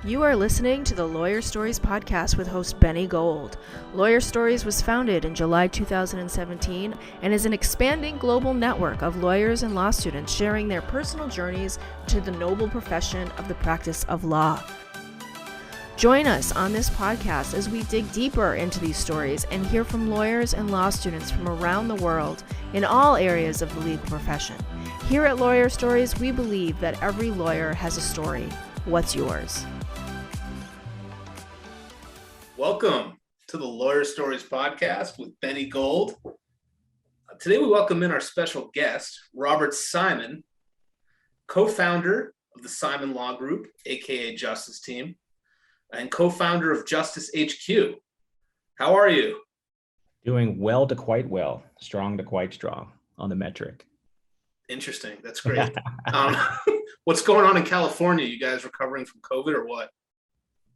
You are listening to the Lawyer Stories podcast with host Benny Gold. Lawyer Stories was founded in July 2017 and is an expanding global network of lawyers and law students sharing their personal journeys to the noble profession of the practice of law. Join us on this podcast as we dig deeper into these stories and hear from lawyers and law students from around the world in all areas of the legal profession. Here at Lawyer Stories, we believe that every lawyer has a story. What's yours? Welcome to the Lawyer Stories podcast with Benny Gold. Today we welcome in our special guest, Robert Simon, co-founder of the Simon Law Group, aka Justice Team, and co-founder of Justice HQ. How are you? Doing well to quite well, strong to quite strong on the metric. Interesting. That's great. What's going on in California? You guys recovering from COVID or what?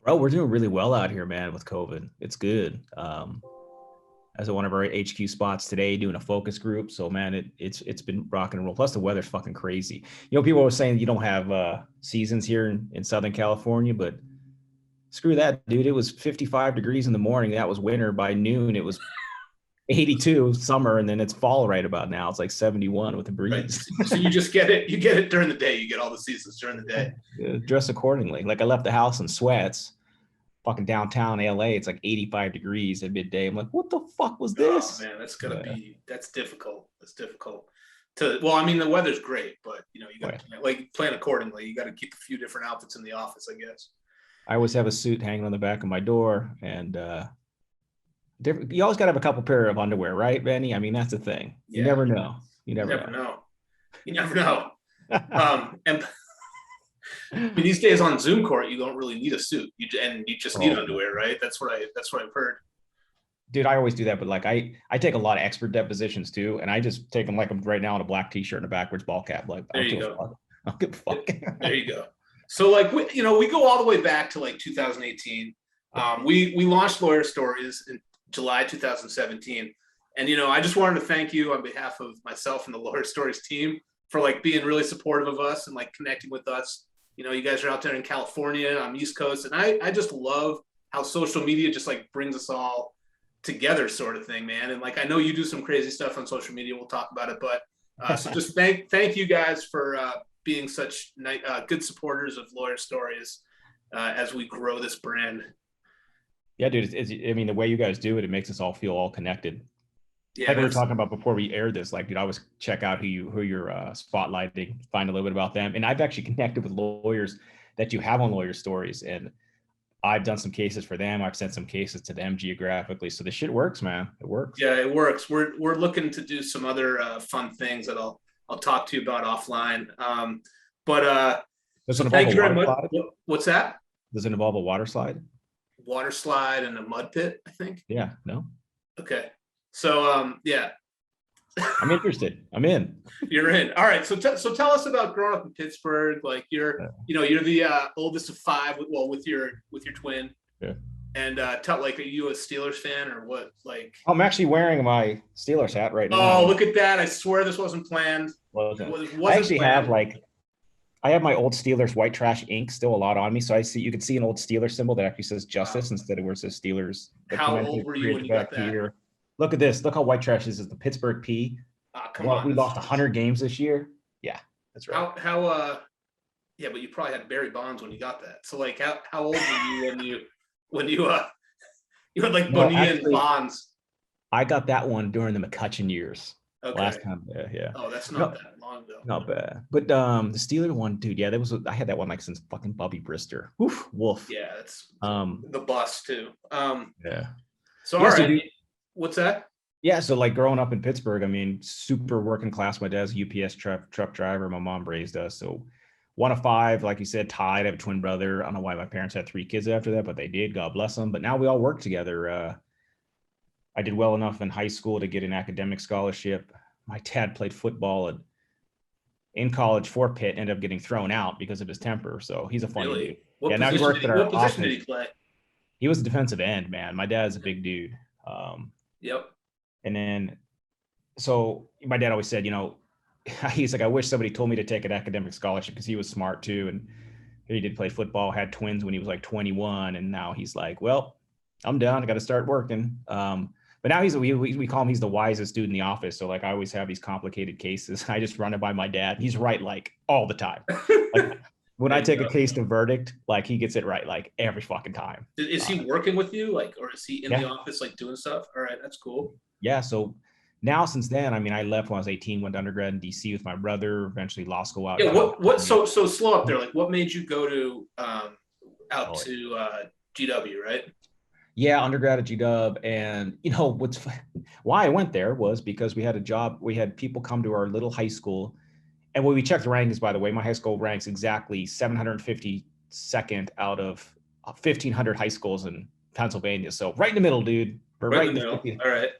Bro, we're doing really well out here, man, with COVID. It's good. As at one of our HQ spots today, doing a focus group. So, man, it's been rock and roll. Plus, the weather's fucking crazy. You know, people were saying you don't have seasons here in Southern California, but screw that, dude. It was 55 degrees in the morning. That was winter. By noon, it was 82 summer, and then it's fall right about now. It's like 71 with a breeze. Right. So you just get it. You get it during the day. You get all the seasons during the day. Dress accordingly. Like I left the house in sweats. Fucking downtown LA, it's like 85 degrees at midday. I'm like, what the fuck was this? Oh man, that's difficult. That's difficult. Well, I mean, the weather's great, but you know, you got to plan accordingly. You got to keep a few different outfits in the office, I guess. I always have a suit hanging on the back of my door, and you always got to have a couple pair of underwear, right, Benny? I mean, that's the thing. You never know. You never know. You never know. And I mean, these days on Zoom court, you don't really need a suit. You just need underwear, right? That's what I've heard. Dude, I always do that, but like I take a lot of expert depositions too, and I just take them like I'm right now in a black t-shirt and a backwards ball cap. Like, there you go. I don't give a fuck. There you go. So like, we go all the way back to like 2018. We launched Lawyer Stories in July 2017. And, I just wanted to thank you on behalf of myself and the Lawyer Stories team for like being really supportive of us and like connecting with us. You guys are out there in California, I'm East Coast, and I just love how social media just like brings us all together sort of thing, man. And like, I know you do some crazy stuff on social media. We'll talk about it, but so just thank you guys for being such good supporters of Lawyer Stories as we grow this brand. Yeah, dude. I mean, the way you guys do it, it makes us all feel all connected. Yeah, like we were talking about before we aired this, like, dude, I always check out who you're spotlighting, find a little bit about them. And I've actually connected with lawyers that you have on Lawyer Stories, and I've done some cases for them. I've sent some cases to them geographically. So this shit works, man. It works. Yeah, it works. We're looking to do some other fun things that I'll talk to you about offline. So thank you very much. What's that? Does it involve a water slide? Water slide and a mud pit, I think. Yeah. No. Okay. So, yeah. I'm interested. I'm in. You're in. All right. So tell us about growing up in Pittsburgh. Like you're the oldest of five. Well, with your twin. Yeah. And are you a Steelers fan or what? Like, I'm actually wearing my Steelers hat right now. Oh, look at that! I swear this wasn't planned. I actually have I have my old Steelers white trash ink still a lot on me. So you can see an old Steelers symbol that actually says Justice instead of where it says Steelers. How old were you when you got that? Here. Look at this. Look how white trash this is. The Pittsburgh P. Come on. We lost 100 games this year. Yeah, that's right. Yeah, but you probably had Barry Bonds when you got that. So like, how old were you when you had like Bonilla and Bonds? I got that one during the McCutcheon years. Okay. Last time, yeah. Oh, that's not that long ago. Not bad. But the Steeler one, dude, yeah, I had that one like since fucking Bobby Brister. Wolf. Yeah, it's the bus too. Yeah. So all right. What's that? Yeah, so like growing up in Pittsburgh, I mean, super working class. My dad's a UPS truck driver. My mom raised us. So 1 of 5, like you said, tied. I have a twin brother. I don't know why my parents had 3 kids after that, but they did. God bless them. But now we all work together. I did well enough in high school to get an academic scholarship. My dad played football in college for Pitt, ended up getting thrown out because of his temper. So he's a funny dude. Now he works at our office. What position did he play? He was a defensive end, man. My dad's a big dude. Yep. And then, so my dad always said, he's like, I wish somebody told me to take an academic scholarship because he was smart too. And He did play football, had twins when he was like 21, and now he's like, well, I'm done. I got to start working. But now we call him, he's the wisest dude in the office. So like I always have these complicated cases. I just run it by my dad. He's right like all the time. Like when I take a case to verdict, like he gets it right like every fucking time. Is he working with you, like, or is he in the office like doing stuff? All right, that's cool. Yeah. So now since then, I mean, I left when I was 18, went to undergrad in DC with my brother, eventually law school out. Yeah. So slow up there. Like, what made you go to out to GW, right? Yeah, undergrad at GW. And you know why I went there was because we had a job. We had people come to our little high school, and when we checked the rankings, by the way, my high school ranks exactly 752nd out of 1,500 high schools in Pennsylvania. So right in the middle, dude. We're right in the middle. All right.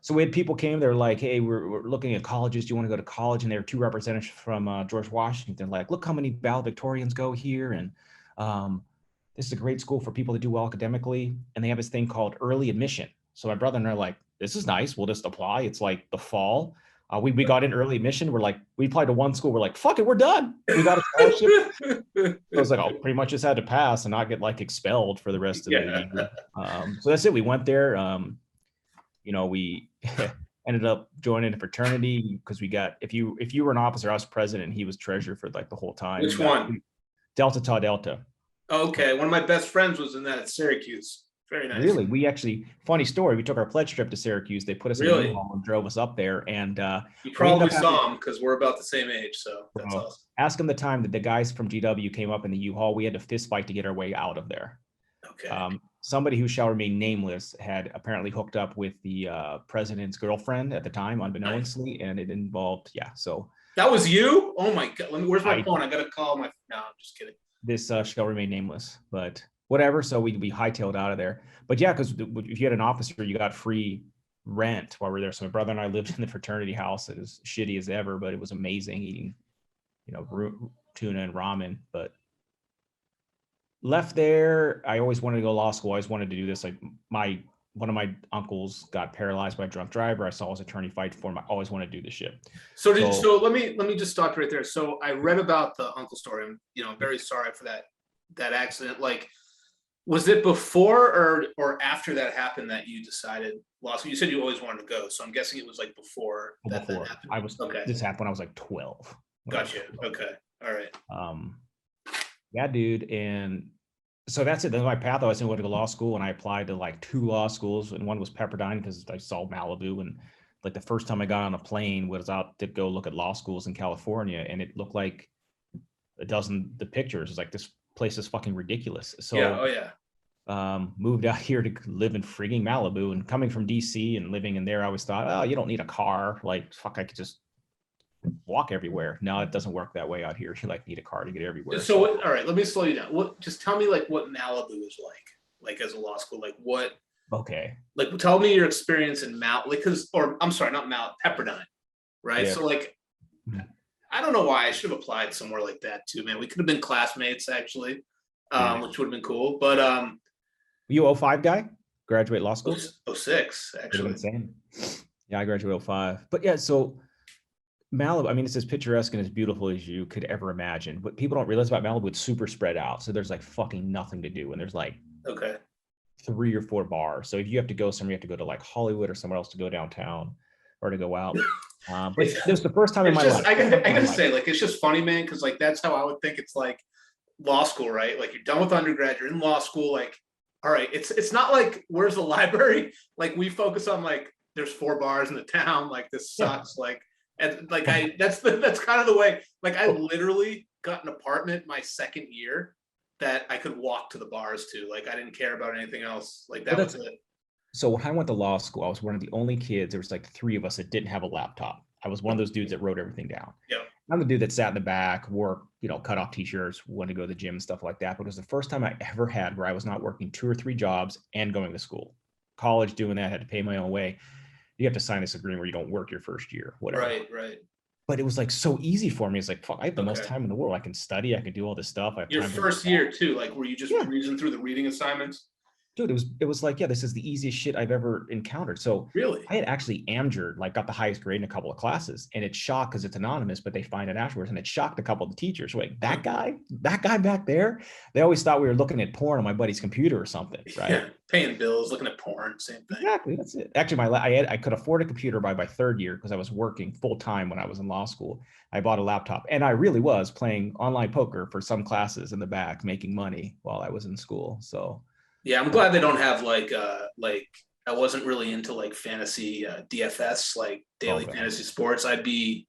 So we had people came, they're like, hey, we're looking at colleges. Do you want to go to college? And there were 2 representatives from George Washington, like, look how many valedictorians go here. And this is a great school for people to do well academically. And they have this thing called early admission. So my brother and I are like, this is nice. We'll just apply. It's like the fall. We got in early admission. We're like, we applied to one school. We're like, fuck it, we're done. We got a scholarship. So I was like, I'll pretty much just had to pass and not get like expelled for the rest of the year. So that's it. We went there. You know, we ended up joining a fraternity because we got, if you were an officer, I was president, he was treasurer for like the whole time. Which one? Delta Tau Delta. Okay. One of my best friends was in that at Syracuse. Very nice. Really? We actually, funny story, we took our pledge trip to Syracuse. They put us in a U-Haul and drove us up there. And you probably saw him because we're about the same age. So that's awesome. Ask him the time that the guys from GW came up in the U-Haul. We had to fist fight to get our way out of there. Okay. Somebody who shall remain nameless had apparently hooked up with the president's girlfriend at the time, unbeknownstly, and it involved, so. That was you? Oh my God. Where's my phone? I got to call my, no, I'm just kidding. This shall remain nameless, but whatever. So we hightailed out of there. But yeah, because if you had an officer, you got free rent while we were there. So my brother and I lived in the fraternity house. It was shitty as ever, but it was amazing eating, tuna and ramen. But left there, I always wanted to go to law school. I always wanted to do this. Like one of my uncles got paralyzed by a drunk driver. I saw his attorney fight for him. I always wanted to do this shit. So let me just stop right there. So I read about the uncle story. I'm very sorry for that accident. Like, was it before or after that happened that you decided law school? You said you always wanted to go, so I'm guessing it was like before that happened. This happened when I was like 12. Gotcha. Okay. All right. Yeah, dude. And so that's it. Then my path, I was going to go to law school, and I applied to like 2 law schools, and one was Pepperdine because I saw Malibu, and like the first time I got on a plane was out to go look at law schools in California, and it looked like the pictures. It's like, this place is fucking ridiculous. So moved out here to live in frigging Malibu, and coming from DC and living in there, I always thought, oh, you don't need a car. Like, fuck, I could just walk everywhere. No, it doesn't work that way out here. You like need a car to get everywhere. So all right, let me slow you down. Just tell me like what Malibu is like as a law school. Like what? Okay. Like tell me your experience in Pepperdine, right? Yeah. So like, I don't know why I should have applied somewhere like that too, man. We could have been classmates actually, which would have been cool. But you 05 guy? Graduate law school? 06 actually. Insane. Yeah, I graduated 05. But yeah, so Malibu, I mean, it's as picturesque and as beautiful as you could ever imagine. What people don't realize about Malibu, it's super spread out. So there's like fucking nothing to do. And there's like 3 or 4 bars. So if you have to go somewhere, you have to go to like Hollywood or somewhere else to go downtown or to go out. But this is the first time in my life. I gotta say, like, it's just funny, man, because like that's how I would think it's like law school, right? Like you're done with undergrad, you're in law school, like, all right, it's not like where's the library? Like we focus on like there's 4 bars in the town, like this sucks, like. And like that's kind of the way. Like I literally got an apartment my second year that I could walk to the bars to. Like I didn't care about anything else. Like that was it. So when I went to law school, I was one of the only kids. There was like 3 of us that didn't have a laptop. I was one of those dudes that wrote everything down. Yeah. I'm the dude that sat in the back, wore cut off t-shirts, wanted to go to the gym and stuff like that. But it was the first time I ever had where I was not working 2 or 3 jobs and going to school. College, doing that, had to pay my own way. You have to sign this agreement where you don't work your first year, whatever. Right. But it was like so easy for me. It's like, fuck, I have the most time in the world. I can study. I can do all this stuff. I have your first year too. Like, were you just reading through the reading assignments? dude, it was like, yeah, this is the easiest shit I've ever encountered. So Really? I had actually amjured, like got the highest grade in a couple of classes, and it's shocked because it's anonymous, but they find it afterwards, and it shocked a couple of the teachers. Wait, that guy back there, they always thought we were looking at porn on my buddy's computer or something, right? Yeah, paying bills, looking at porn, same thing. Exactly, that's it. Actually, I could afford a computer by my third year because I was working full time when I was in law school. I bought a laptop, and I really was playing online poker for some classes in the back, making money while I was in school. So. Yeah, I'm glad they don't have like I wasn't really into like fantasy DFS, like daily fantasy sports. It'd be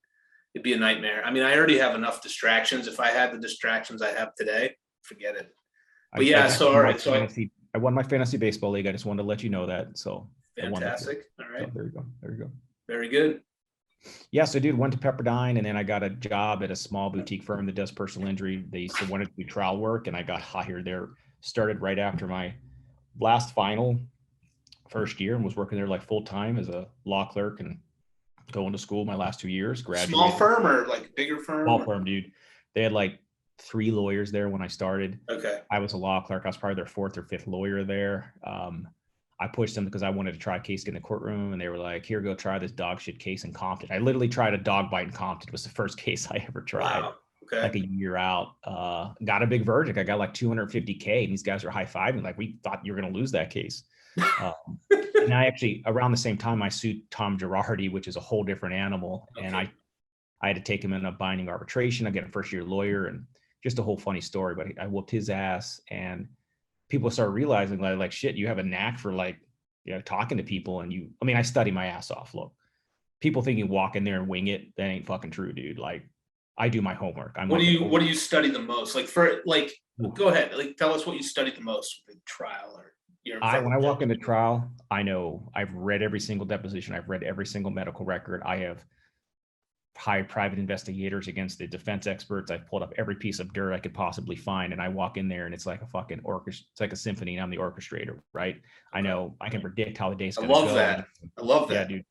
a nightmare. I mean, I already have enough distractions. If I had the distractions I have today, forget it. But I won my fantasy baseball league. I just wanted to let you know that. So fantastic. All right. So there you go. There you go. Very good. Yeah, so dude, went to Pepperdine, and then I got a job at a small boutique firm that does personal injury. They used to want to do trial work, and I got hired there. Started right after my last final first year, and was working there like full time as a law clerk and going to school my last 2 years. Graduated. Small firm or like bigger firm? Small firm, dude. They had like 3 lawyers there when I started. Okay. I was a law clerk. I was probably their 4th or 5th lawyer there. I pushed them because I wanted to try a case in the courtroom, and they were like, "Here, go try this dog shit case in Compton." I literally tried a dog bite in Compton. It was the first case I ever tried. Wow. Okay. Like a year out. Got a big verdict. I got like $250K, and these guys were high-fiving like, "We thought you were going to lose that case." And I actually, around the same time, I sued Tom Girardi, which is a whole different animal. Okay. And I had to take him in a binding arbitration. I get a first-year lawyer, and just a whole funny story. But I whooped his ass, and people started realizing like shit, you have a knack for like, you know, talking to people, and I study my ass off. Look, people think you walk in there and wing it. That ain't fucking true, dude. Like, I do my homework. What do you study the most? Like go ahead. Like, tell us what you studied the most with the trial or your. When I walk into trial, I know I've read every single deposition. I've read every single medical record. I have hired private investigators against the defense experts. I've pulled up every piece of dirt I could possibly find, and I walk in there, and it's like a fucking orchestra. It's like a symphony, and I'm the orchestrator, right? Okay. I know I can predict how the day's going to go. I love that. Yeah, dude.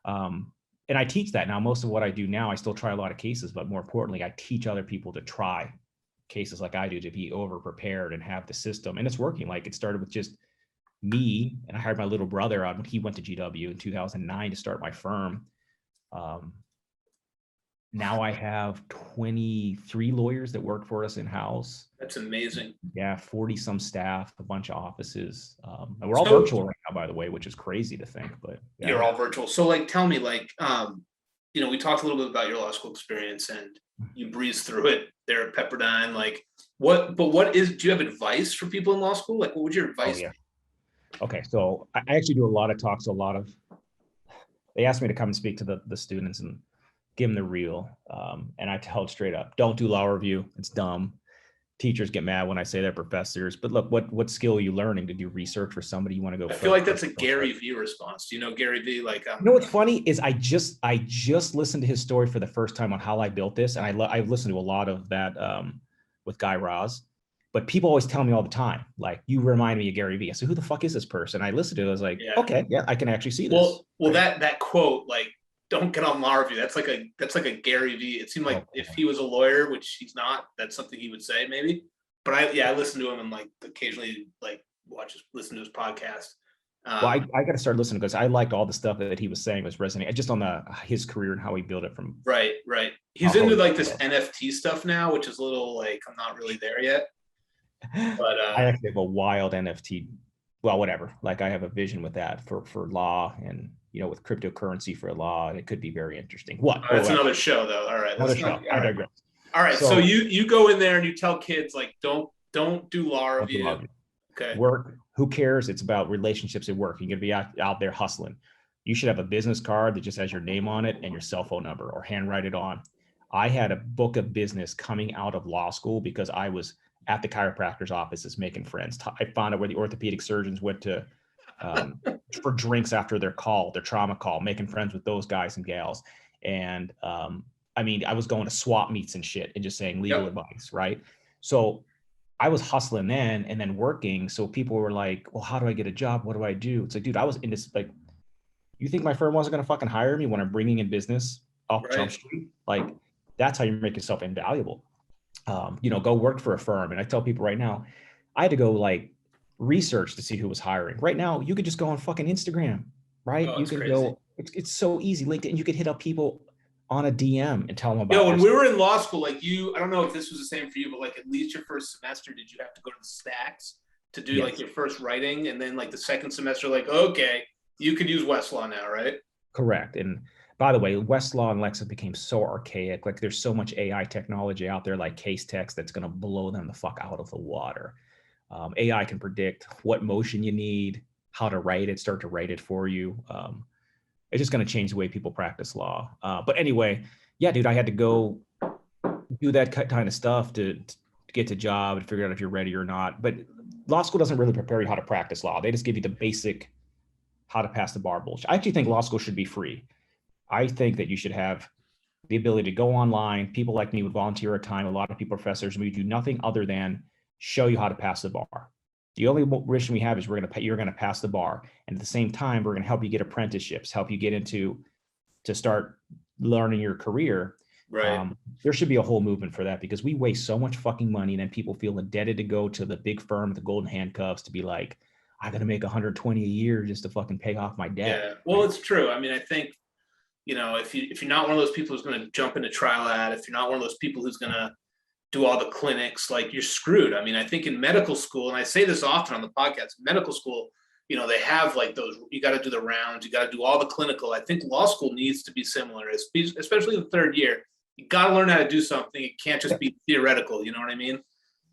And I teach that now. Most of what I do now, I still try a lot of cases, but more importantly, I teach other people to try cases like I do, to be over prepared and have the system. And it's working. Like, it started with just me, and I hired my little brother on when he went to GW in 2009 to start my firm. Now I have 23 lawyers that work for us in-house. That's amazing. Yeah, 40 some staff, a bunch of offices. And we're all virtual right now, by the way, which is crazy to think, but yeah. You're all virtual. So like, tell me, like, we talked a little bit about your law school experience, and you breezed through it there at Pepperdine. Like, do you have advice for people in law school? Like, what would your advice be? Okay. So I actually do a lot of talks, they asked me to come and speak to the students and give them the real. And I tell it straight up, don't do law review. It's dumb. Teachers get mad when I say they're professors, but look, what skill are you learning to do research for somebody you want to go? I feel like that's a Gary Vee response. Do you know Gary Vee? Like, you know what's funny is I just listened to his story for the first time on how I built this. And I've listened to a lot of that with Guy Raz, but people always tell me all the time, like, you remind me of Gary Vee. I said, who the fuck is this person? I listened to it. I was like, okay, yeah, I can actually see this. Well, that quote, like, don't get on law review. That's like a Gary Vee. It seemed like if he was a lawyer, which he's not, that's something he would say maybe. But I listen to him and like occasionally like listen to his podcast. Well, I got to start listening because I liked all the stuff that he was saying was resonating just on his career and how he built it from. Right. He's into like this NFT stuff now, which is a little like, I'm not really there yet. But I actually have a wild NFT. Well, whatever. Like, I have a vision with that for law, and with cryptocurrency for law, it could be very interesting. What? That's another show, though. All right. Another show. I digress. All right. So you go in there and you tell kids, like, don't do law review. Okay. Work. Who cares? It's about relationships at work. You're gonna be out there hustling. You should have a business card that just has your name on it and your cell phone number, or handwrite it on. I had a book of business coming out of law school because I was at the chiropractor's offices making friends. I found out where the orthopedic surgeons went to for drinks after their trauma call, making friends with those guys and gals. And I was going to swap meets and shit and just saying legal advice, right? So I was hustling then and then working. So people were like, well, how do I get a job? What do I do? It's like, dude, I was in this, like, you think my firm wasn't going to fucking hire me when I'm bringing in business off Jump Street? Like, that's how you make yourself invaluable. Go work for a firm. And I tell people right now, I had to go like research to see who was hiring. Right now, you could just go on fucking Instagram, right? Oh, You it's can crazy. go, it's so easy. LinkedIn, you could hit up people on a DM and tell them Yo, about when this. we were in law school, like I don't know if this was the same for you, but like at least your first semester, did you have to go to the stacks to do like Yes, your first writing? And then like the second semester, like, okay, you could use Westlaw now, right? correct. And by the way, Westlaw and Lexa became so archaic. Like there's so much AI technology out there, like case text, that's going to blow them the fuck out of the water. AI can predict what motion you need, how to write it, start to write it for you. It's just going to change the way people practice law. But anyway, yeah, dude, I had to go do that kind of stuff to get to job and figure out if you're ready or not. But law school doesn't really prepare you how to practice law. They just give you the basic how to pass the bar bullshit. I actually think law school should be free. I think that you should have the ability to go online. People like me would volunteer a time. A lot of people, professors, we do nothing other than show you how to pass the bar. The only reason we have is you're going to pass the bar. And at the same time, we're going to help you get apprenticeships, help you get to start learning your career. Right. There should be a whole movement for that because we waste so much fucking money and then people feel indebted to go to the big firm, the golden handcuffs to be like, I got to make 120 a year just to fucking pay off my debt. Yeah. Well, it's true. I mean, I think, if you're not one of those people who's going to jump into trial ad, if you're not one of those people who's going to do all the clinics, like you're screwed. I mean, I think in medical school, and I say this often on the podcast, medical school, they have like those, you got to do the rounds, you got to do all the clinical. I think law school needs to be similar, especially the third year. You got to learn how to do something. It can't just be theoretical. You know what I mean?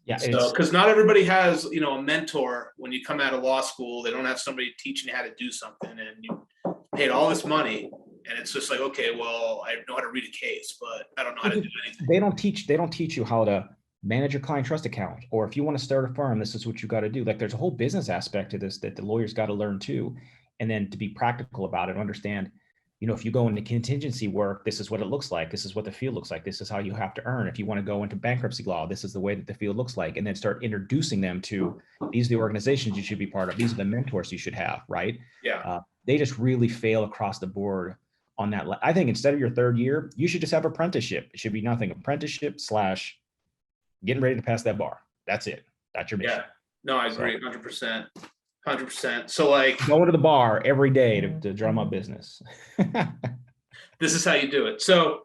Yeah. So, because not everybody has, a mentor when you come out of law school. They don't have somebody teaching you how to do something, and you paid all this money, and it's just like, okay, well, I know how to read a case, but I don't know how to do anything. They don't teach you how to manage your client trust account, or if you want to start a firm, this is what you got to do. Like there's a whole business aspect to this that the lawyers got to learn too, and then to be practical about it, understand. If you go into contingency work, this is what it looks like. This is what the field looks like. This is how you have to earn. If you want to go into bankruptcy law, this is the way that the field looks like. And then start introducing them to these are the organizations you should be part of. These are the mentors you should have, right? Yeah. They just really fail across the board on that. I think instead of your third year, you should just have apprenticeship. It should be nothing. Apprenticeship / getting ready to pass that bar. That's it. That's your mission. Yeah. No, I agree. 100%. 100%. So like going to the bar every day to drum up business. This is how you do it. So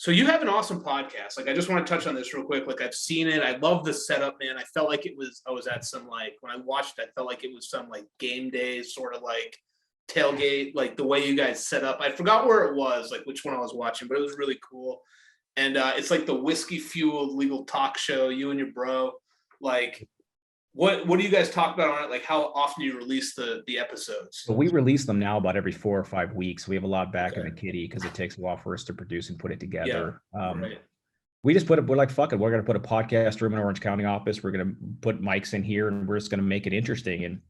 you have an awesome podcast. Like, I just want to touch on this real quick. Like, I've seen it. I love the setup, man. I felt like I was at some, like, when I watched it, I felt like it was some like game day, sort of like tailgate, like the way you guys set up. I forgot where it was, like which one I was watching, but it was really cool. And it's like the whiskey fueled legal talk show, you and your bro. Like, what do you guys talk about on it? Like, how often do you release the episodes? So we release them now about every 4 or 5 weeks. We have a lot back in the kitty because it takes a while for us to produce and put it together. Right. We just we're like, fuck it. We're going to put a podcast room in Orange County office. We're going to put mics in here and we're just going to make it interesting. And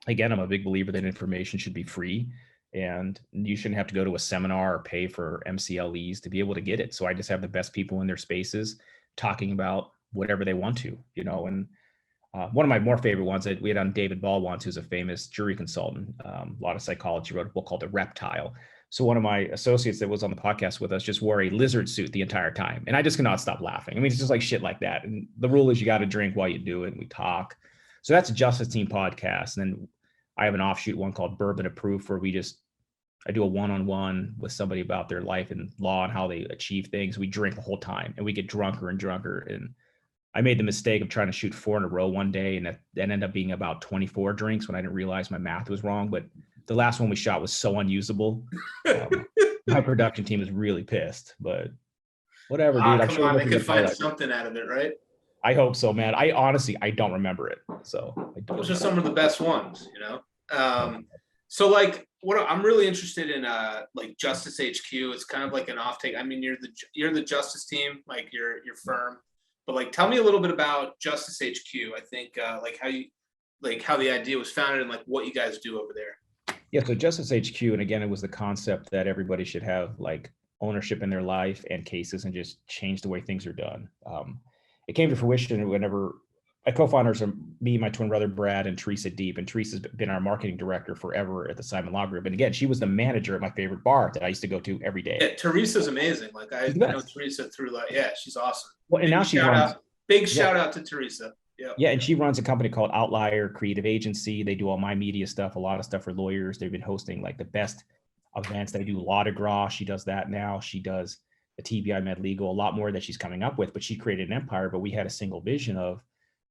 again, I'm a big believer that information should be free and you shouldn't have to go to a seminar or pay for MCLEs to be able to get it. So I just have the best people in their spaces talking about whatever they want to, and one of my more favorite ones that we had on David Ball once, who's a famous jury consultant, a lot of psychology, wrote a book called The Reptile. So one of my associates that was on the podcast with us just wore a lizard suit the entire time. And I just cannot stop laughing. I mean, it's just like shit like that. And the rule is you got to drink while you do it. And we talk. So that's a Justice Team podcast. And then I have an offshoot one called Bourbon of Proof where I do a one-on-one with somebody about their life and law and how they achieve things. We drink the whole time and we get drunker and drunker. And I made the mistake of trying to shoot 4 in a row one day, and that ended up being about 24 drinks when I didn't realize my math was wrong. But the last one we shot was so unusable. My production team is really pissed, but whatever, dude. I'm sure they could find something out of it, right? I hope so, man. I honestly don't remember it. So those are some of the best ones, So like, what I'm really interested in, like Justice HQ. It's kind of like an off take. I mean, you're the Justice Team, like your firm. But like, tell me a little bit about Justice HQ. I think how the idea was founded and like what you guys do over there. Yeah, so Justice HQ, and again, it was the concept that everybody should have like ownership in their life and cases and just change the way things are done. It came to fruition whenever my co-founders are me, my twin brother Brad, and Teresa Deep. And Teresa's been our marketing director forever at the Simon Law Group. And again, she was the manager at my favorite bar that I used to go to every day. Yeah, Teresa's amazing. Like I know Teresa through she's awesome. Well, and now she runs. Big shout out to Teresa. Yeah. Yeah, and she runs a company called Outlier Creative Agency. They do all my media stuff, a lot of stuff for lawyers. They've been hosting like the best events. They do law de gras. She does that now. She does the TBI Med Legal, a lot more that she's coming up with, but she created an empire. But we had a single vision of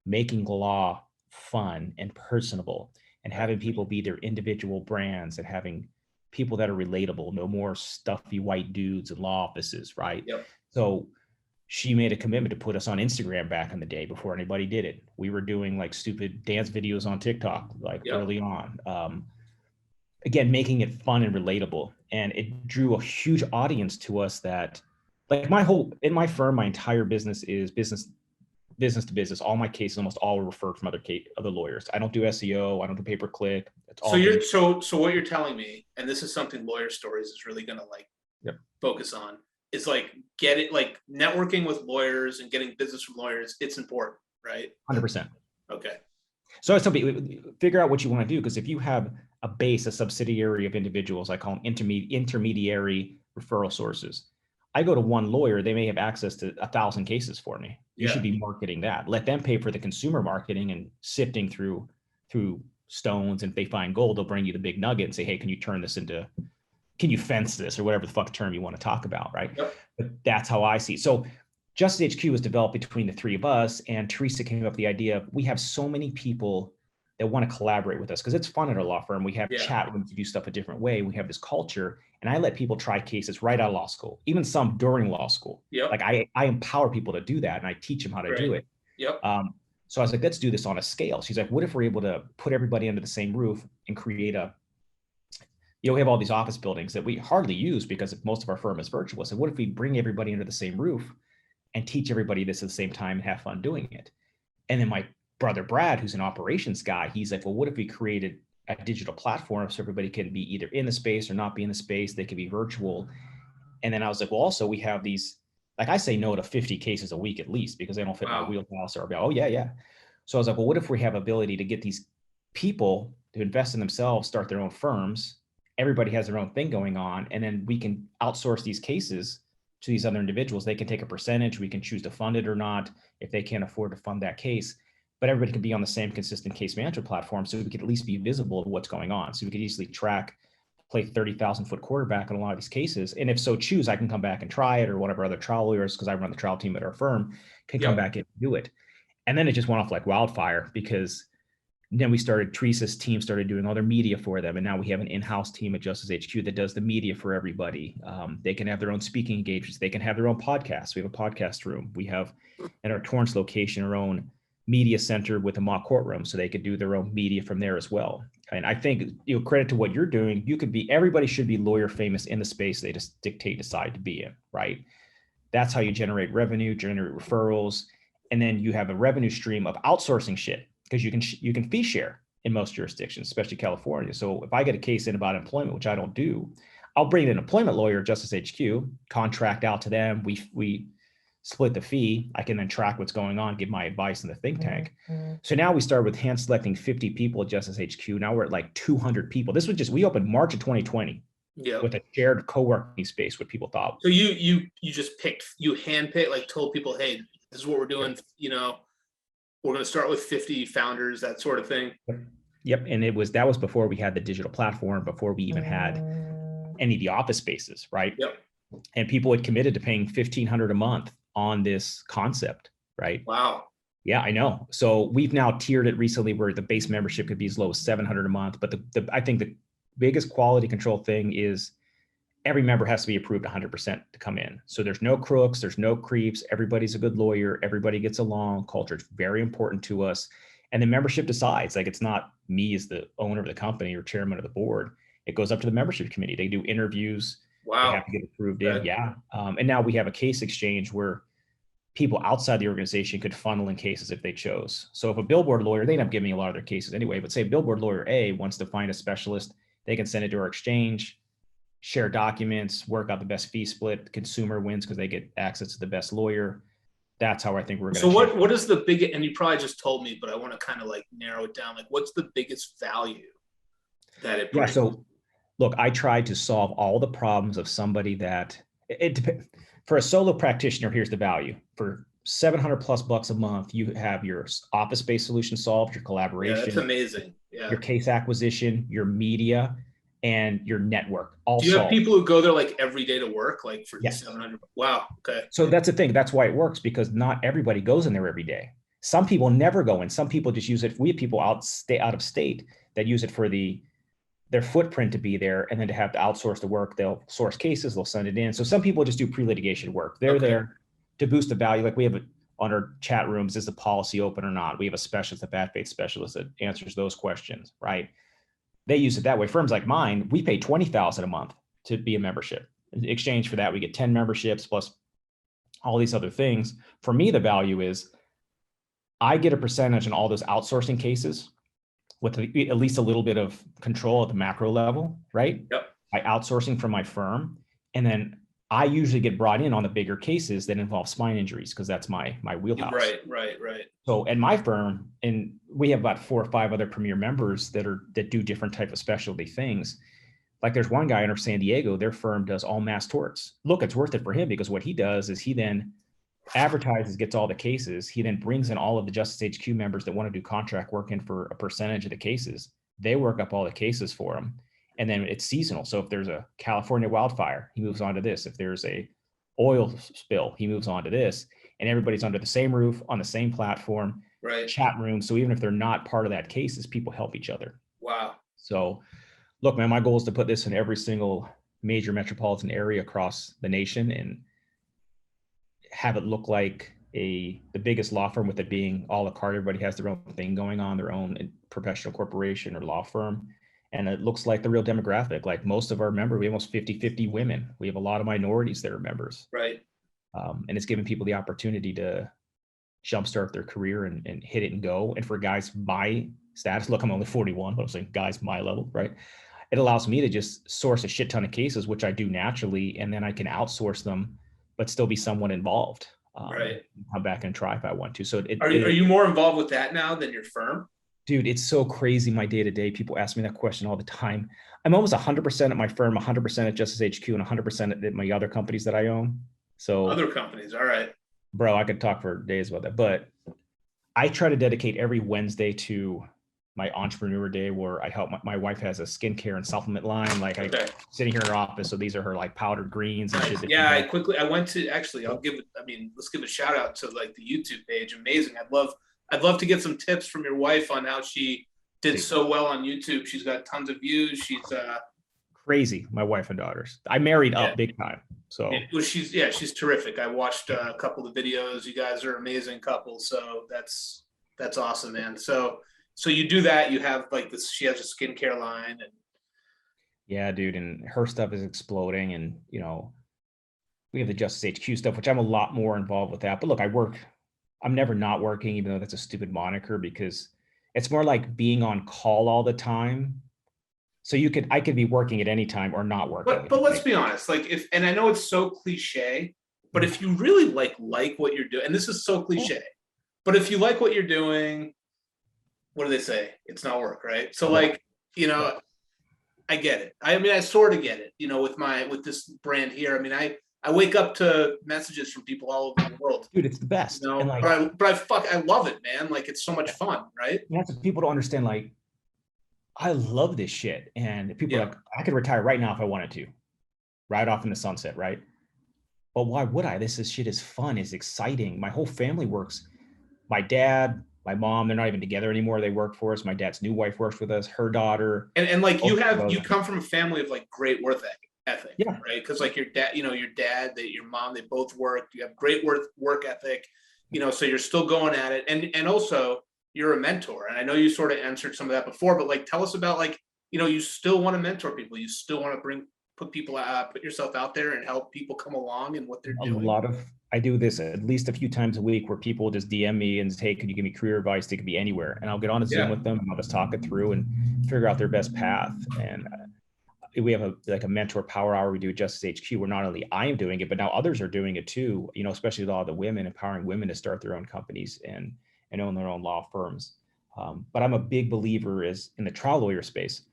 making law fun and personable and having people be their individual brands and having people that are relatable, no more stuffy white dudes in law offices, right? Yep. So she made a commitment to put us on Instagram back in the day before anybody did it. We were doing like stupid dance videos on TikTok, like early on. Again, making it fun and relatable. And it drew a huge audience to us that like in my firm, my entire business is business to business. All my cases, almost all referred from other lawyers. I don't do SEO. I don't do pay-per-click. It's all so what you're telling me, and this is something Lawyer Stories is really going to like focus on, is like networking with lawyers and getting business from lawyers. It's important, right? 100%. Okay. So I tell people, figure out what you want to do, because if you have a subsidiary of individuals, I call them intermediary referral sources. I go to one lawyer, they may have access to 1,000 cases for me. You should be marketing that. Let them pay for the consumer marketing and sifting through stones. And if they find gold, they'll bring you the big nugget and say, hey, can you fence this, or whatever the fuck term you want to talk about, right? Yep. But that's how I see it. So Justice HQ was developed between the three of us, and Teresa came up with the idea of, we have so many people that want to collaborate with us because it's fun at our law firm. We have chat rooms to do stuff a different way. We have this culture, and I let people try cases right out of law school, even some during law school. Yep. Like I empower people to do that, and I teach them how to do it. Yep. So I was like, let's do this on a scale. She's like, what if we're able to put everybody under the same roof and create we have all these office buildings that we hardly use because most of our firm is virtual. So what if we bring everybody under the same roof and teach everybody this at the same time and have fun doing it? And then my brother Brad, who's an operations guy, he's like, well, what if we created a digital platform so everybody can be either in the space or not be in the space? They could be virtual. And then I was like, well, also we have these, like I say no to 50 cases a week at least, because they don't fit my wheelhouse, or oh yeah. So I was like, well, what if we have ability to get these people to invest in themselves, start their own firms? Everybody has their own thing going on. And then we can outsource these cases to these other individuals. They can take a percentage. We can choose to fund it or not if they can't afford to fund that case. But everybody can be on the same consistent case management platform, so we could at least be visible of what's going on. So we could easily play 30,000 foot quarterback in a lot of these cases. And if so choose, I can come back and try it, or whatever other trial lawyers, because I run the trial team at our firm, can come back and do it. And then it just went off like wildfire, because then Teresa's team started doing all their media for them. And now we have an in-house team at Justice HQ that does the media for everybody. They can have their own speaking engagements. They can have their own podcasts. We have a podcast room. We have at our Torrance location, our own media center with a mock courtroom, so they could do their own media from there as well. And I think, credit to what you're doing, everybody should be lawyer famous in the space they just decide to be in, right? That's how you generate revenue, generate referrals. And then you have a revenue stream of outsourcing shit, because you can fee share in most jurisdictions, especially California. So if I get a case in about employment, which I don't do, I'll bring in an employment lawyer, Justice HQ, contract out to them. We split the fee. I can then track what's going on, give my advice in the think tank. So now we started with hand selecting 50 people at Justice HQ. Now we're at like 200 people. We opened March of 2020 with a shared co-working space, what people thought. So you handpicked, like told people, hey, this is what we're doing. We're going to start with 50 founders, that sort of thing. Yep. And that was before we had the digital platform, before we even had any of the office spaces, right? Yep. And people had committed to paying $1,500 a month on this concept, right? Wow. Yeah, I know. So we've now tiered it recently where the base membership could be as low as $700 a month. But I think the biggest quality control thing is every member has to be approved 100% to come in. So there's no crooks, there's no creeps. Everybody's a good lawyer. Everybody gets along. Culture is very important to us. And the membership decides, like, it's not me as the owner of the company or chairman of the board. It goes up to the membership committee. They do interviews. Wow. They have to get approved in. Yeah. And now we have a case exchange where people outside the organization could funnel in cases if they chose. So if a billboard lawyer, they end up giving me a lot of their cases anyway, but say billboard lawyer A wants to find a specialist, they can send it to our exchange, share documents, work out the best fee split. Consumer wins because they get access to the best lawyer. That's how I think we're going to. So what is the biggest, and you probably just told me, but I want to kind of like narrow it down. Like, what's the biggest value that it brings? Yeah. So look, I tried to solve all the problems of somebody that it depends. For a solo practitioner, here's the value. For $700+ a month, you have your office-based solution solved, your Yeah, collaboration, that's amazing. Yeah. your case acquisition, your media, and your network all Do you have solved. people who go there like every day to work, like for Yes. 700? Wow. Okay. So that's the thing. That's why it works, because not everybody goes in there every day. Some people never go in. Some people just use it. We have people out of state that use it for their footprint to be there, and then to have to outsource the work. They'll source cases, they'll send it in. So some people just do pre-litigation work. They're there to boost the value. Like we have on our chat rooms, is the policy open or not? We have a specialist, a bad faith specialist, that answers those questions, right? They use it that way. Firms like mine, we pay $20,000 a month to be a membership. In exchange for that, we get 10 memberships plus all these other things. For me, the value is I get a percentage on all those outsourcing cases with at least a little bit of control at the macro level, right? Yep. By outsourcing from my firm. And then I usually get brought in on the bigger cases that involve spine injuries, because that's my wheelhouse. Right. So at my firm, and we have about 4 or 5 other premier members that do different type of specialty things. Like there's one guy in San Diego, their firm does all mass torts. Look, it's worth it for him, because what he does is he then advertises, gets all the cases. He then brings in all of the Justice HQ members that want to do contract work in for a percentage of the cases. They work up all the cases for him. And then it's seasonal. So if there's a California wildfire, he moves on to this. If there's a oil spill, he moves on to this. And everybody's under the same roof, on the same platform, Right. chat room. So even if they're not part of that cases, people help each other. Wow. So look, man, my goal is to put this in every single major metropolitan area across the nation and have it look like the biggest law firm, with it being a la carte. Everybody has their own thing going on, their own professional corporation or law firm. And it looks like the real demographic. Like most of our members, we have almost 50-50 women. We have a lot of minorities that are members. Right. And it's giving people the opportunity to jumpstart their career and hit it and go. And for guys my status, look, I'm only 41, but I'm saying guys my level, right? It allows me to just source a shit ton of cases, which I do naturally, and then I can outsource them, but still be somewhat involved. Right. Come back and try if I want to. So are you more involved with that now than your firm? Dude, it's so crazy. My day to day, people ask me that question all the time. I'm almost 100% at my firm, 100% at Justice HQ, and 100% at my other companies that I own. So other companies. All right. Bro, I could talk for days about that, but I try to dedicate every Wednesday to my entrepreneur day, where I help my wife has a skincare and supplement line. Like I'm sitting here in her office. So these are her like powdered greens and shit. Yeah. I went to, actually, let's give a shout out to like the YouTube page. Amazing. I'd love to get some tips from your wife on how she did so well on YouTube. She's got tons of views. She's crazy. My wife and daughters. I married up big time. So she's terrific. I watched a couple of videos. You guys are an amazing couple. So that's awesome, man. So you do that. You have like this. She has a skincare line, and yeah, dude. And her stuff is exploding. And we have the Justice HQ stuff, which I'm a lot more involved with that. But look, I'm never not working, even though that's a stupid moniker, because it's more like being on call all the time. So I could be working at any time or not working. But let's be honest, like and I know it's so cliche, but if you really like what you're doing, and this is so cliche, but if you like what you're doing, what do they say? It's not work, right? So like, I get it. I mean, I sort of get it, with this brand here. I mean, I wake up to messages from people all over the world. Dude, it's the best. And like, I love it, man. Like, it's so much fun, right? That's what people don't understand. Like, I love this shit. And people are like, I could retire right now if I wanted to. Ride off in the sunset, right? But why would I? This shit is fun, it's exciting. My whole family works. My dad, my mom, they're not even together anymore. They work for us. My dad's new wife works with us, her daughter. And like you come from a family of like great work ethic, right? Because like your dad, your mom, they both work. You have great work ethic, so you're still going at it. And also you're a mentor. And I know you sort of answered some of that before, but like, tell us about like, you still want to mentor people. You still want to put yourself out there and help people come along in what they're doing. I do this at least a few times a week, where people just DM me and say, hey, could you give me career advice? It could be anywhere. And I'll get on a Zoom with them and I'll just talk it through and figure out their best path. And we have a mentor power hour we do at Justice HQ, where not only I am doing it, but now others are doing it too, especially a lot of the women, empowering women to start their own companies and own their own law firms. But I'm a big believer in the trial lawyer space,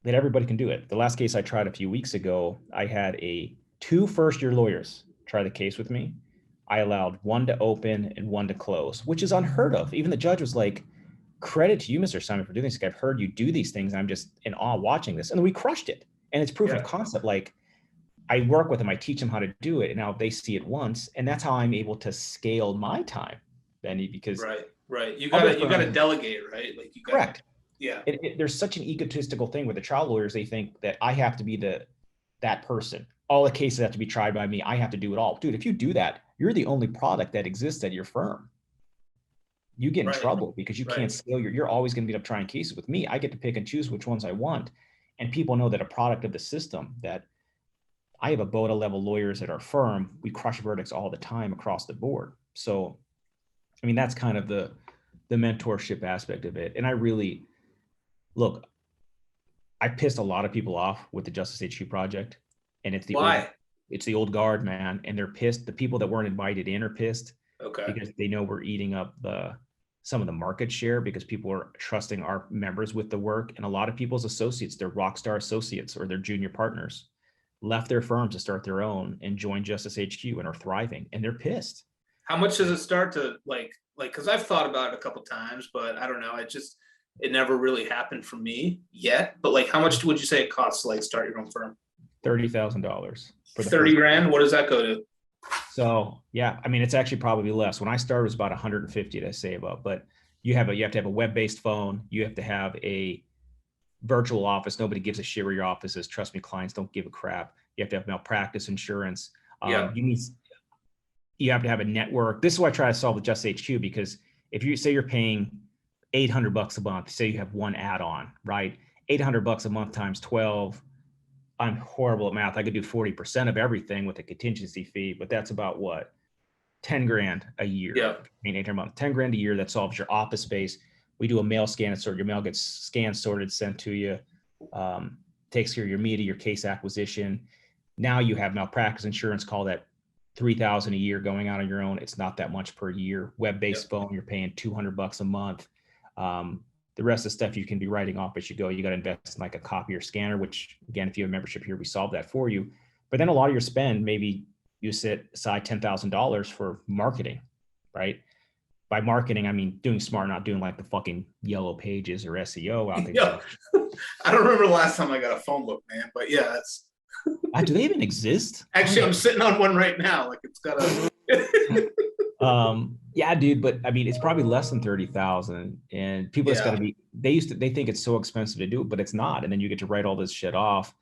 that everybody can do it. The last case I tried a few weeks ago, I had 2 first-year lawyers try the case with me. I allowed one to open and one to close, which is unheard of. Even the judge was like, credit to you, Mr. Simon, for doing this. Like, I've heard you do these things. I'm just in awe watching this. And then we crushed it. And it's proof of concept. Like, I work with them, I teach them how to do it. And now they see it once. And that's how I'm able to scale my time, Benny, because right. You gotta delegate, right? Like you gotta, correct. Yeah. There's such an egotistical thing with the trial lawyers. They think that I have to be that person. All the cases have to be tried by me. I have to do it all. Dude, if you do that, you're the only product that exists at your firm. You get in trouble because you can't scale. You're always going to be up trying cases. With me, I get to pick and choose which ones I want. And people know that a product of the system, that I have a BOTA level lawyers at our firm. We crush verdicts all the time across the board. So, I mean, that's kind of the mentorship aspect of it. And I really, look, I pissed a lot of people off with the Justice HQ project. And it's the old guard, man. And they're pissed. The people that weren't invited in are pissed. Okay. Because they know we're eating up some of the market share because people are trusting our members with the work. And a lot of people's associates, their rock star associates or their junior partners, left their firms to start their own and join Justice HQ and are thriving. And they're pissed. How much does it start to like, because I've thought about it a couple of times, but I don't know. It never really happened for me yet. But like, how much would you say it costs to like start your own firm? $30,000 for the 30 grand. What does that go to? So yeah, I mean, it's actually probably less. When I started, it was about 150 to save up, but you have to have a web-based phone. You have to have a virtual office. Nobody gives a shit where your office is. Trust me, clients don't give a crap. You have to have malpractice insurance. You have to have a network. This is why I try to solve with Justice HQ, because if you say you're paying $800 a month, say you have one add-on, right? $800 a month times 12. I'm horrible at math. I could do 40% of everything with a contingency fee, but that's about what? 10 grand a year. Yeah. I mean, 800 a month, 10 grand a year. That solves your office space. We do a mail scan and sort. Your mail gets scanned, sorted, sent to you. Takes care of your media, your case acquisition. Now you have malpractice insurance. Call that $3,000 a year going out on your own. It's not that much per year. Web-based phone, you're paying $200 a month. The rest of the stuff you can be writing off as you go. You got to invest in like a copier scanner, which again, if you have a membership here, we solve that for you. But then a lot of your spend, maybe you set aside $10,000 for marketing, right? By marketing, I mean doing smart, not doing like the fucking yellow pages or SEO out there. Yeah. I don't remember the last time I got a phone book, man. But yeah, that's. Do they even exist? Actually, I'm sitting on one right now. Like it's got a. Yeah, dude, but I mean, it's probably less than 30,000, and people just got to be. They think it's so expensive to do it, but it's not. And then you get to write all this shit off.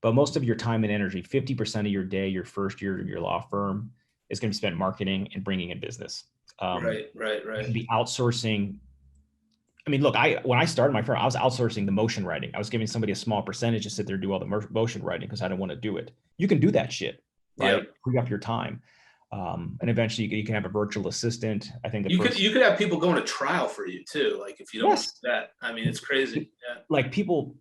But most of your time and energy, 50% of your day, your first year of your law firm, is going to be spent marketing and bringing in business. Right. Be outsourcing. I mean, look, when I started my firm, I was outsourcing the motion writing. I was giving somebody a small percentage to sit there and do all the motion writing because I didn't want to do it. You can do that shit, right? Yeah. Free up your time. And eventually you can have a virtual assistant. I think you could have people going to trial for you too. Like if you don't do that, I mean, it's crazy. Yeah. Like people,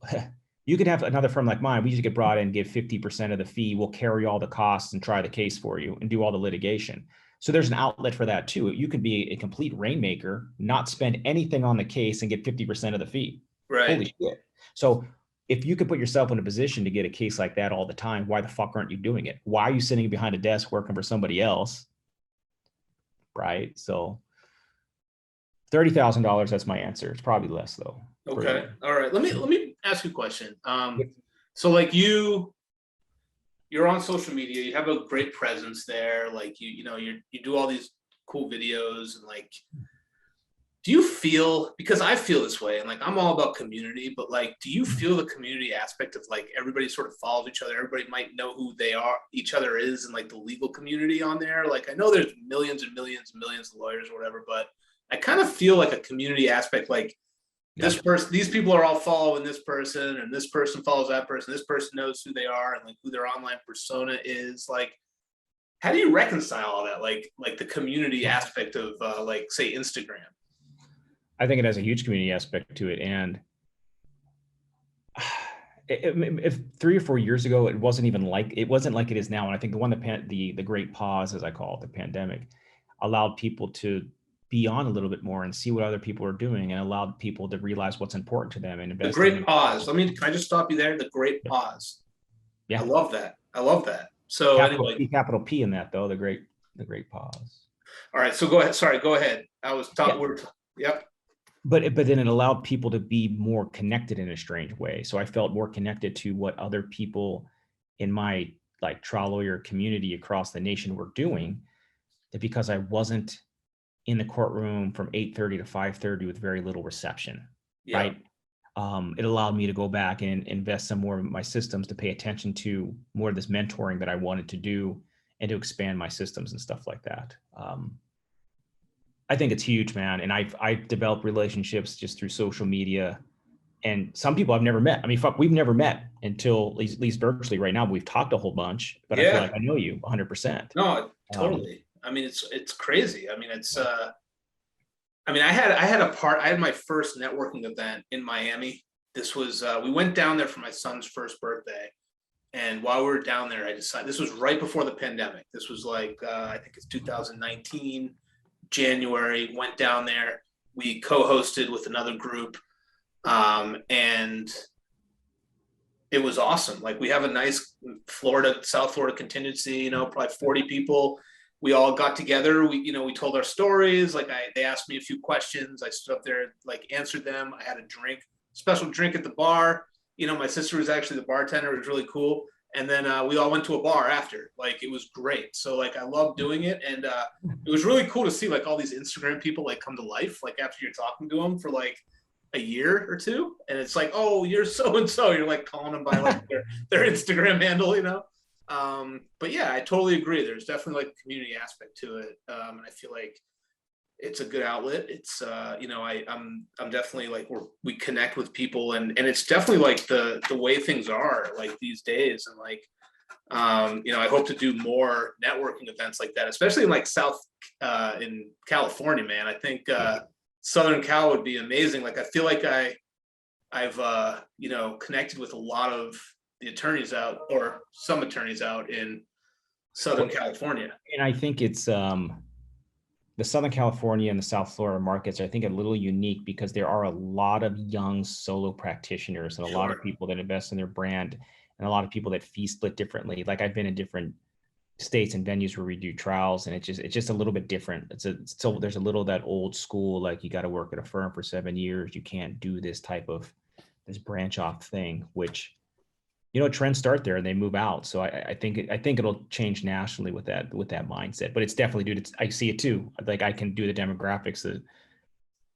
you could have another firm like mine. We usually get brought in, give 50% of the fee. We'll carry all the costs and try the case for you and do all the litigation. So there's an outlet for that too. You could be a complete rainmaker, not spend anything on the case and get 50% of the fee. Right. Holy shit. So if you could put yourself in a position to get a case like that all the time, why the fuck aren't you doing it? Why are you sitting behind a desk working for somebody else? Right. So $30,000, that's my answer. It's probably less though. Okay. All right. Let me ask you a question. So like you're on social media, you have a great presence there. Like you do all these cool videos and like, do you feel, because I feel this way and like, I'm all about community, but like, do you feel the community aspect of like, everybody sort of follows each other. Everybody might know who each other is and like the legal community on there. Like, I know there's millions and millions and millions of lawyers or whatever, but I kind of feel like a community aspect, like this person, these people are all following this person and this person follows that person. This person knows who they are and like who their online persona is. Like, how do you reconcile all that? Like the community aspect of like say Instagram? I think it has a huge community aspect to it. And if 3 or 4 years ago, it wasn't like it is now. And I think the great pause, as I call it, the pandemic, allowed people to be on a little bit more and see what other people are doing and allowed people to realize what's important to them and invest. The great pause. Can I just stop you there? The great pause. Yeah. I love that. So capital P in that though, the great. The great pause. All right. So go ahead. Sorry, go ahead. I was talking. Yeah. Yep. But then it allowed people to be more connected in a strange way. So I felt more connected to what other people in my like trial lawyer community across the nation were doing, that because I wasn't in the courtroom from 8:30 to 5:30 with very little reception, Yeah. right? It allowed me to go back and invest some more of my systems to pay attention to more of this mentoring that I wanted to do and to expand my systems and stuff like that. I think it's huge, man. And I've developed relationships just through social media, and some people I've never met. I mean, fuck, we've never met until at least virtually right now, but we've talked a whole bunch, but I feel like I know you 100%. No, totally. I mean, it's crazy. I mean, I had my first networking event in Miami. This was, we went down there for my son's first birthday. And while we were down there, I decided, this was right before the pandemic. This was like, I think it's 2019, January, went down there. We co-hosted with another group. And it was awesome. Like, we have a nice South Florida contingency, probably 40 people. We all got together. We told our stories. Like, they asked me a few questions. I stood up there, like, answered them. I had a special drink at the bar. My sister was actually the bartender. It was really cool. And then we all went to a bar after. Like, it was great. So, like, I loved doing it. And it was really cool to see, like, all these Instagram people, like, come to life, like, after you're talking to them for, like, a year or two. And it's like, oh, you're so-and-so. You're, like, calling them by, like, their Instagram handle, But, yeah, I totally agree. There's definitely, like, a community aspect to it. And I feel like it's a good outlet. It's I'm definitely like, we connect with people, and it's definitely like the way things are like these days. And like, I hope to do more networking events like that, especially in like in California, man. I think Southern Cal would be amazing. Like, I feel like I've connected with a lot of the attorneys or some attorneys out in Southern California. And I think it's the Southern California and the South Florida markets are, I think, a little unique because there are a lot of young solo practitioners and a lot of people that invest in their brand, and a lot of people that fee split differently. Like, I've been in different states and venues where we do trials, and it's just a little bit different. So there's a little that old school, like, you got to work at a firm for 7 years. You can't do this branch off thing, which, trends start there and they move out. So I think it'll change nationally with that mindset. But it's definitely, dude, I see it too. Like, I can do the demographics that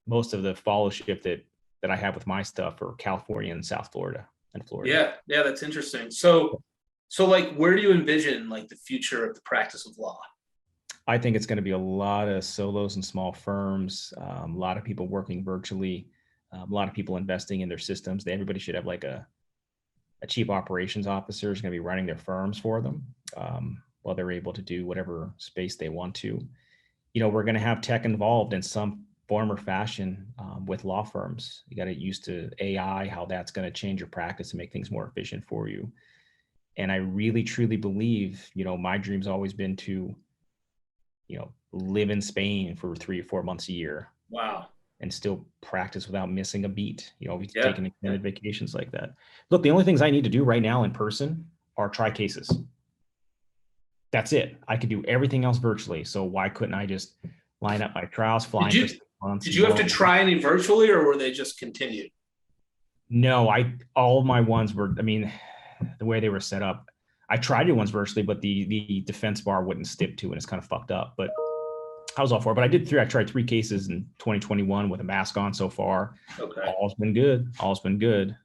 most of the followership that I have with my stuff are California and South Florida and Florida. Yeah, that's interesting. So like, where do you envision like the future of the practice of law? I think it's going to be a lot of solos and small firms, a lot of people working virtually, a lot of people investing in their systems. Everybody should have like a chief operations officer is going to be running their firms for them while they're able to do whatever space they want to. We're going to have tech involved in some form or fashion with law firms. You got to get used to AI, how that's going to change your practice and make things more efficient for you. And I really, truly believe, my dream's always been to, live in Spain for 3 or 4 months a year. Wow. And still practice without missing a beat. Taking extended vacations like that. Look, the only things I need to do right now in person are try cases. That's it. I could do everything else virtually. So why couldn't I just line up my trials, flying for 6 months? Did you have to try any virtually, or were they just continued? No, all of my ones were, the way they were set up. I tried to do ones virtually, but the defense bar wouldn't stick to it, and it's kind of fucked up. But I was all for it. But I tried 3 cases in 2021 with a mask on so far. Okay. All's been good. All's been good.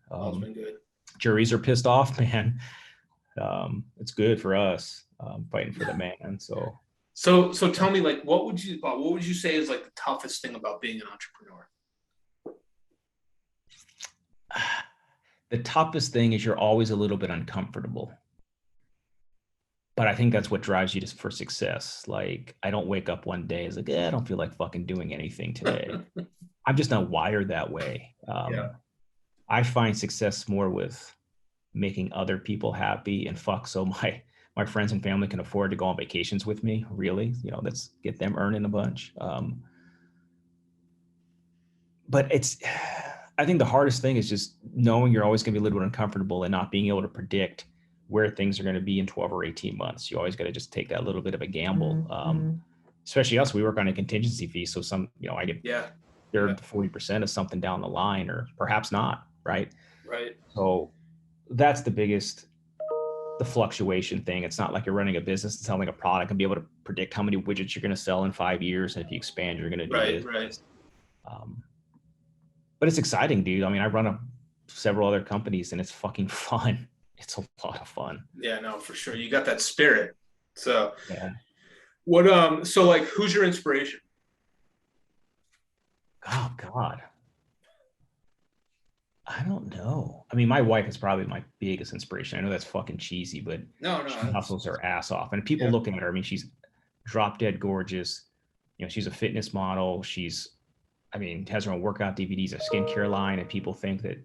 Juries are pissed off, man. It's good for us fighting for the man. So tell me, like, what would you say is like the toughest thing about being an entrepreneur? The toughest thing is you're always a little bit uncomfortable. But I think that's what drives you for success. Like, I don't wake up one day as like, I don't feel like fucking doing anything today. I'm just not wired that way. I find success more with making other people happy and so my friends and family can afford to go on vacations with me. Really, let's get them earning a bunch. But I think the hardest thing is just knowing you're always going to be a little bit uncomfortable and not being able to predict where things are going to be in 12 or 18 months. You always got to just take that little bit of a gamble. Especially us, we work on a contingency fee. So I get 30 to 40% of something down the line, or perhaps not. Right. So that's the fluctuation thing. It's not like you're running a business and selling a product and be able to predict how many widgets you're going to sell in 5 years. And if you expand, you're going to do this. Right. But it's exciting, dude. I mean, I run several other companies and it's fucking fun. It's a lot of fun. Yeah, no, for sure. You got that spirit. So yeah. So like, who's your inspiration? Oh God. I don't know. I mean, my wife is probably my biggest inspiration. I know that's fucking cheesy, but no, she hustles her ass off. And people looking at her, I mean, she's drop dead gorgeous. She's a fitness model. She's, has her own workout DVDs, a skincare line. And people think that,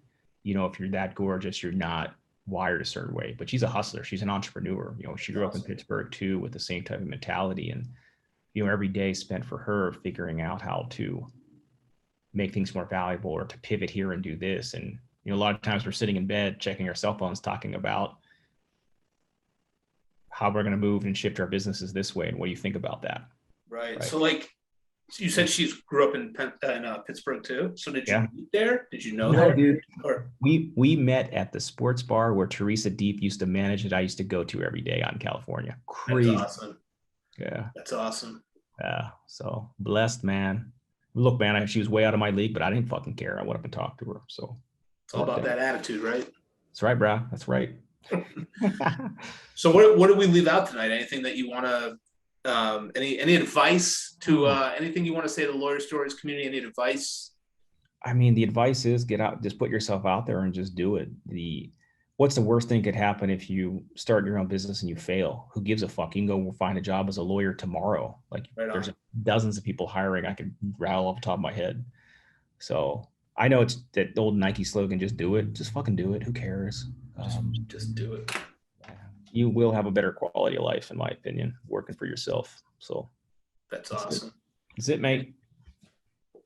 if you're that gorgeous, you're not wired a certain way. But she's a hustler. She's an entrepreneur. She grew up in Pittsburgh too, with the same type of mentality. And, every day spent for her figuring out how to make things more valuable or to pivot here and do this. And, a lot of times we're sitting in bed, checking our cell phones, talking about how we're going to move and shift our businesses this way. And what do you think about that? Right. So like you said, she grew up in Pittsburgh too. So did you meet there? Did you know there? Dude. Or we met at the sports bar where Teresa Deep used to manage that I used to go to every day out in California. Crazy. That's awesome. Yeah. That's awesome. Yeah. So blessed, man. Look, man, she was way out of my league, but I didn't fucking care. I went up and talked to her. So it's all about that attitude, right? That's right, bro. That's right. So what did we leave out tonight? Anything that you want to, any advice to anything you want to say to the Lawyer Stories community? Any advice? The advice is get out, just put yourself out there and just do it. What's the worst thing could happen if you start your own business and you fail? Who gives a fuck? You can go find a job as a lawyer tomorrow. Like there's dozens of people hiring. I can rattle off the top of my head. So I know it's that old Nike slogan, just do it. Just fucking do it. Who cares? Just do it. You will have a better quality of life, in my opinion, working for yourself. So that's awesome. That's it, mate.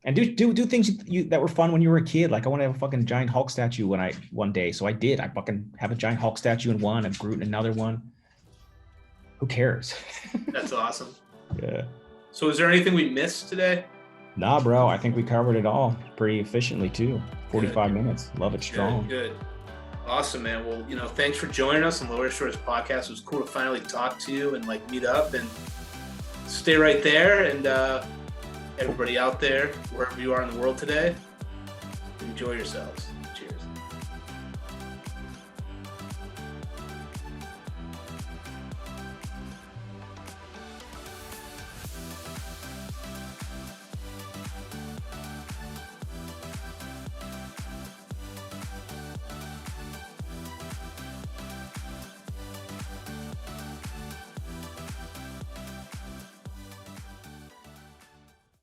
And do things that were fun when you were a kid. Like I want to have a fucking giant Hulk statue one day. So I did. I fucking have a giant Hulk statue in one, and Groot in another one. Who cares? That's awesome. Yeah. So is there anything we missed today? Nah, bro. I think we covered it all pretty efficiently too. 45 minutes. Love it strong. Good. Awesome, man. Well, thanks for joining us on Lawyer Stories podcast. It was cool to finally talk to you and meet up, and stay right there. And everybody out there, wherever you are in the world today, enjoy yourselves.